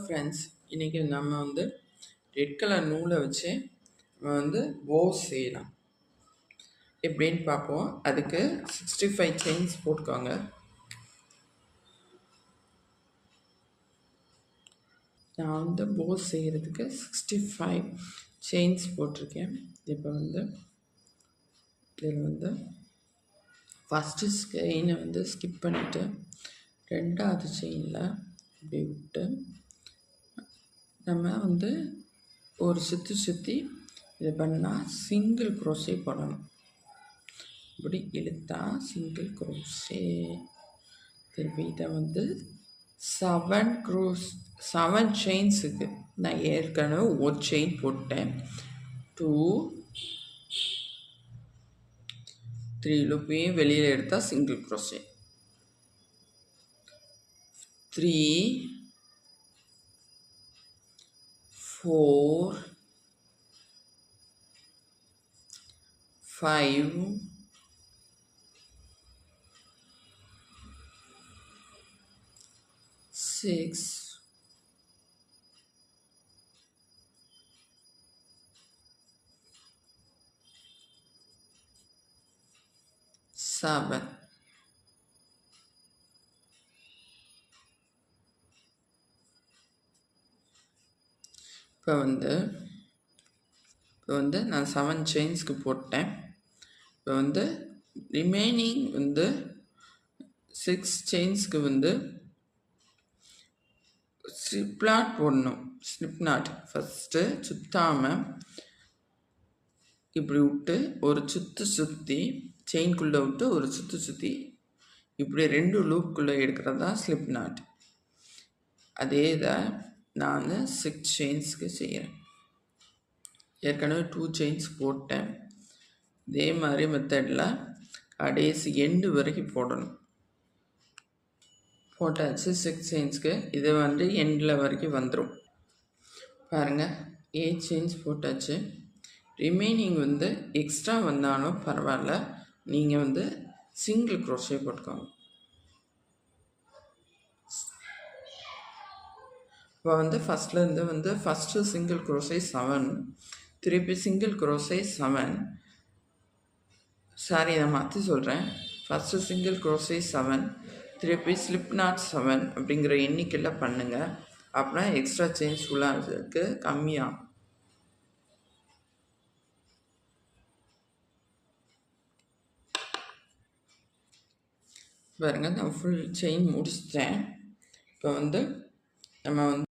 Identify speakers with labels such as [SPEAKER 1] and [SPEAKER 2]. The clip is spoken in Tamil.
[SPEAKER 1] ஃப்ரெண்ட்ஸ், இன்றைக்கி நம்ம வந்து ரெட் கலர் நூலை வச்சு நம்ம வந்து போஸ் செய்யலாம். எப்படின்னு பார்ப்போம். அதுக்கு 65 செயின்ஸ் போட்டுக்கோங்க. நான் வந்து போஸ் செய்கிறதுக்கு 65 செயின்ஸ் போட்டிருக்கேன். இப்போ வந்து இதில் வந்து ஃபஸ்ட்டு செயினை வந்து ஸ்கிப் பண்ணிவிட்டு ரெண்டாவது செயினில் இப்படி விட்டு நம்ம வந்து ஒரு சுற்றி இது பண்ணால் சிங்கிள் குரோஷே போடணும். இப்படி இழுத்தா சிங்கிள் குரோஷே. திருப்பி இதை வந்து 7 செயின்ஸுக்கு நான் ஏற்கனவே ஒரு செயின் போட்டேன். 2 3 லூப்பையும் வெளியில் எடுத்தால் சிங்கிள் குரோஷே. 3 4 5 6 7 இப்போ வந்து நான் 7 செயின்ஸ்க்கு போட்டேன். இப்போ வந்து ரிமைனிங் வந்து 6 செயின்ஸ்க்கு வந்து ஸ்லிப் நாட் போடணும். ஸ்லிப் நாட் ஃபஸ்ட்டு சுற்றாமல் இப்படி விட்டு ஒரு சுற்றி செயின்குள்ளே விட்டு ஒரு சுற்றி இப்படி 2 லூப்புக்குள்ளே எடுக்கிறது தான் ஸ்லிப் நாட். அதே தான் நான் 6 செயின்ஸ்க்கு செய்கிறேன். ஏற்கனவே 2 செயின்ஸ் போட்டேன். இதே மாதிரி மெத்தடில் கடைசி எண்டு வரைக்கும் போடணும். போட்டாச்சு 6 செயின்ஸ்க்கு. இது வந்து எண்டில் வரைக்கும் வந்துடும். பாருங்கள், 8 செயின்ஸ் போட்டாச்சு. ரிமைனிங் வந்து எக்ஸ்ட்ரா வந்தாலும் பரவாயில்ல, நீங்கள் வந்து சிங்கிள் குரோஷே போட்டுக்கோங்க. இப்போ வந்து ஃபஸ்ட்லேருந்து வந்து ஃபஸ்ட்டு சிங்கிள் குரோஷே 7, திருப்பி சிங்கிள் குரோஷே 7. சாரி, நான் மாற்றி சொல்கிறேன். ஃபஸ்ட்டு சிங்கிள் குரோஷே 7, திருப்பி ஸ்லிப் நாட் 7 அப்படிங்கிற எண்ணிக்கையில் பண்ணுங்கள். அப்புறம் எக்ஸ்ட்ரா செயின்ஸ் ஃபுல்லாகிறதுக்கு கம்மியாகும். பாருங்கள், நான் ஃபுல் செயின் முடிச்சிட்டேன். இப்போ வந்து நம்ம வந்து